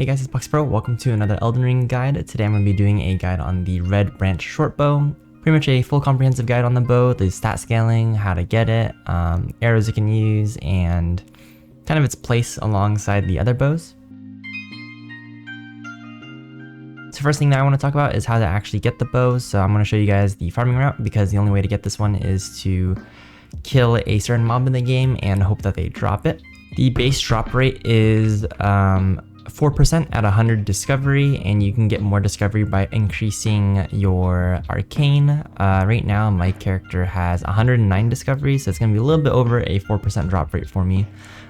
Hey guys, it's PoxiiPro. Welcome to another Elden Ring guide. Today I'm going to be doing a guide on the Red Branch Shortbow. Pretty much a full comprehensive guide on the bow, the stat scaling, how to get it, arrows you can use, and kind of its place alongside the other bows. So first thing that I want to talk about is how to actually get the bow. So I'm going to show you guys the farming route because the only way to get this one is to kill a certain mob in the game and hope that they drop it. The base drop rate is 4% at 100 discovery, and you can get more discovery by increasing your arcane. Right now my character has 109 discovery, so it's going to be a little bit over a 4% drop rate for me.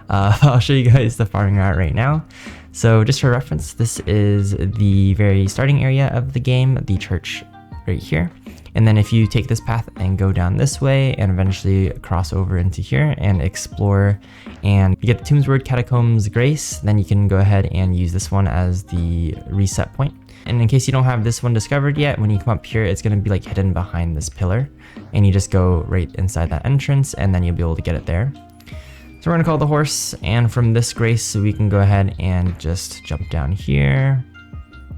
I'll show you guys the farming route right now. So just for reference, this is the very starting area of the game, the church right here. And then if you take this path and go down this way and eventually cross over into here and explore and you get the Tombsword Catacombs Grace, then you can go ahead and use this one as the reset point. And in case you don't have this one discovered yet, when you come up here, it's going to be like hidden behind this pillar and you just go right inside that entrance and then you'll be able to get it there. So we're going to call the horse, and from this grace we can go ahead and just jump down here.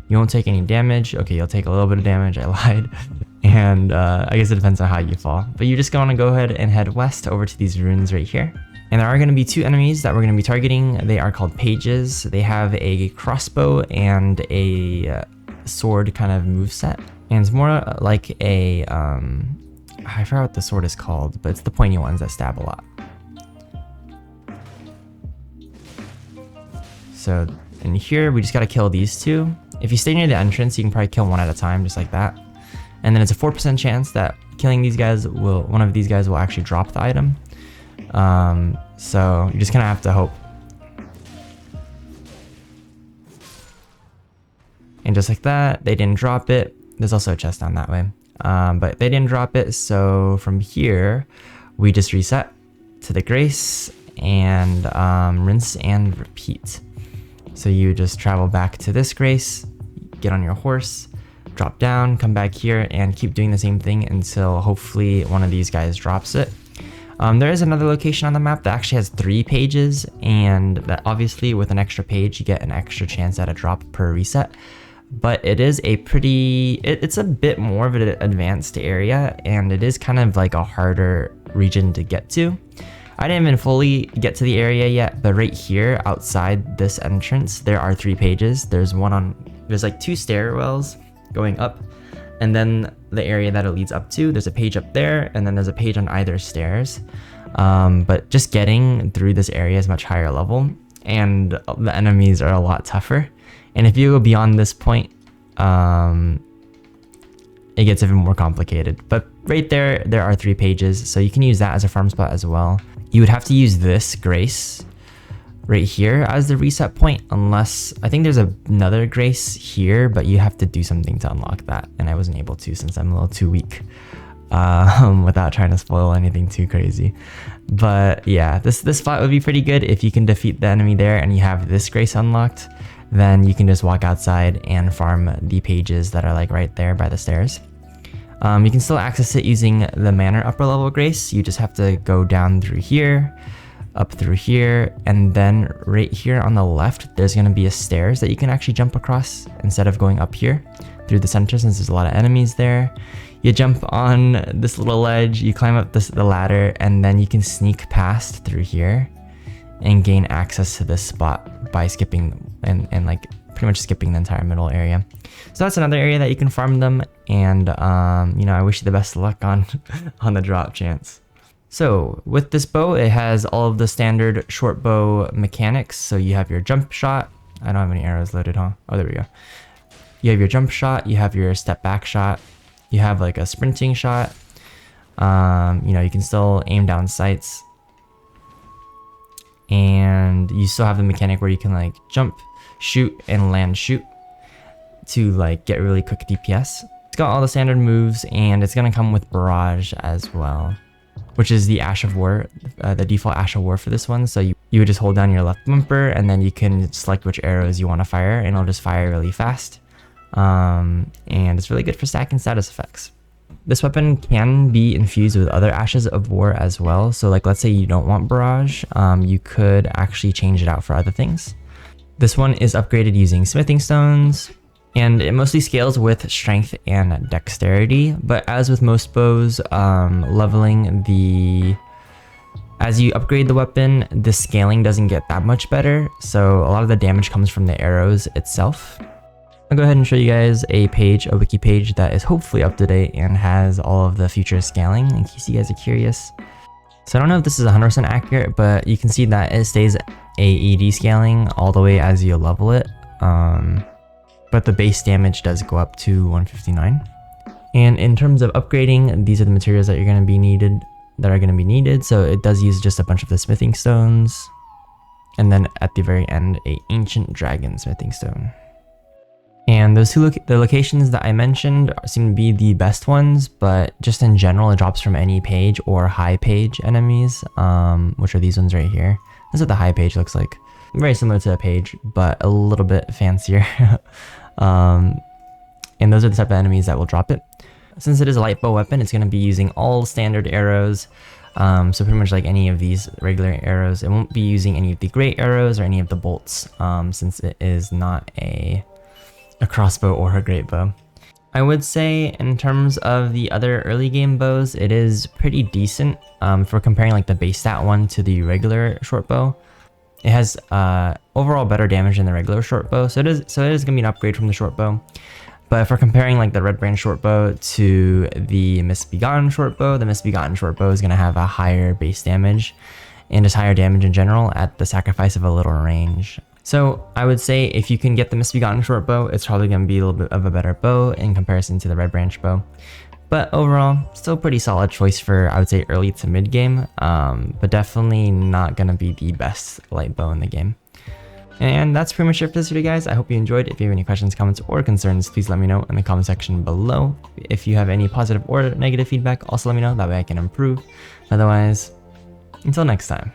You won't take any damage. Okay, you'll take a little bit of damage, I lied. And I guess it depends on how you fall. But you just want to go ahead and head west over to these ruins right here. And there are going to be two enemies that we're going to be targeting. They are called pages. They have a crossbow and a sword kind of moveset. And it's more like a, I forgot what the sword is called, but it's the pointy ones that stab a lot. So in here, we just got to kill these two. If you stay near the entrance, you can probably kill one at a time, just like that. And then it's a 4% chance that killing these guys one of these guys will actually drop the item. So you just kind of have to hope. And just like that, they didn't drop it. There's also a chest down that way. But they didn't drop it. So from here, we just reset to the grace and rinse and repeat. So you just travel back to this grace, get on your horse, drop down, come back here, and keep doing the same thing until hopefully one of these guys drops it. There is another location on the map that actually has 3 pages, and that obviously with an extra page you get an extra chance at a drop per reset. But it is a it's a bit more of an advanced area, and it is kind of like a harder region to get to. I didn't even fully get to the area yet, but right here outside this entrance there are 3 pages. There's like 2 stairwells going up, and then the area that it leads up to, there's a page up there, and then there's a page on either stairs. But just getting through this area is much higher level, and the enemies are a lot tougher. And if you go beyond this point, it gets even more complicated. But right there are 3 pages, so you can use that as a farm spot as well. You would have to use this grace right here as the reset point, unless I think there's another grace here, but you have to do something to unlock that, and I wasn't able to since I'm a little too weak without trying to spoil anything too crazy. But yeah, this spot would be pretty good if you can defeat the enemy there and you have this grace unlocked. Then you can just walk outside and farm the pages that are like right there by the stairs. You can still access it using the manor upper level grace. You just have to go down through here, up through here, and then right here on the left there's going to be a stairs that you can actually jump across instead of going up here through the center, since there's a lot of enemies there. You jump on this little ledge, you climb up the ladder, and then you can sneak past through here and gain access to this spot by skipping and like pretty much skipping the entire middle area. So that's another area that you can farm them, and you know, I wish you the best of luck on the drop chance. So with this bow, it has all of the standard short bow mechanics. So you have your jump shot. I don't have any arrows loaded, huh? Oh, there we go. You have your jump shot, you have your step back shot, you have like a sprinting shot. You know, you can still aim down sights, and you still have the mechanic where you can like jump, shoot, and land shoot to like get really quick DPS. It's got all the standard moves, and it's gonna come with barrage as well, which is the Ash of War, the default Ash of War for this one. So you would just hold down your left bumper, and then you can select which arrows you want to fire, and it'll just fire really fast. And it's really good for stacking status effects. This weapon can be infused with other Ashes of War as well. So like, let's say you don't want barrage, you could actually change it out for other things. This one is upgraded using smithing stones, and it mostly scales with strength and dexterity, but as with most bows, as you upgrade the weapon, the scaling doesn't get that much better, so a lot of the damage comes from the arrows itself. I'll go ahead and show you guys a wiki page that is hopefully up to date and has all of the future scaling in case you guys are curious. So I don't know if this is 100% accurate, but you can see that it stays AED scaling all the way as you level it. But the base damage does go up to 159. And in terms of upgrading, these are the materials that are going to be needed. So it does use just a bunch of the smithing stones. And then at the very end, a ancient dragon smithing stone. And those the locations that I mentioned seem to be the best ones, but just in general, it drops from any page or high page enemies, which are these ones right here. This is what the high page looks like. Very similar to a page, but a little bit fancier. And those are the type of enemies that will drop it. Since it is a light bow weapon, it's going to be using all standard arrows. So pretty much like any of these regular arrows. It won't be using any of the great arrows or any of the bolts, since it is not a crossbow or a great bow. I would say in terms of the other early game bows, it is pretty decent for comparing like the base stat one to the regular short bow. It has overall better damage than the regular short bow, so it is gonna be an upgrade from the short bow. But if we're comparing like the Red Branch Shortbow to the Misbegotten Shortbow, the Misbegotten Shortbow is gonna have a higher base damage and just higher damage in general at the sacrifice of a little range. So I would say if you can get the Misbegotten Shortbow, it's probably going to be a little bit of a better bow in comparison to the Red Branch bow. But overall, still pretty solid choice for, I would say, early to mid game, but definitely not going to be the best light bow in the game. And that's pretty much it for this video, guys. I hope you enjoyed. If you have any questions, comments, or concerns, please let me know in the comment section below. If you have any positive or negative feedback, also let me know. That way I can improve. Otherwise, until next time.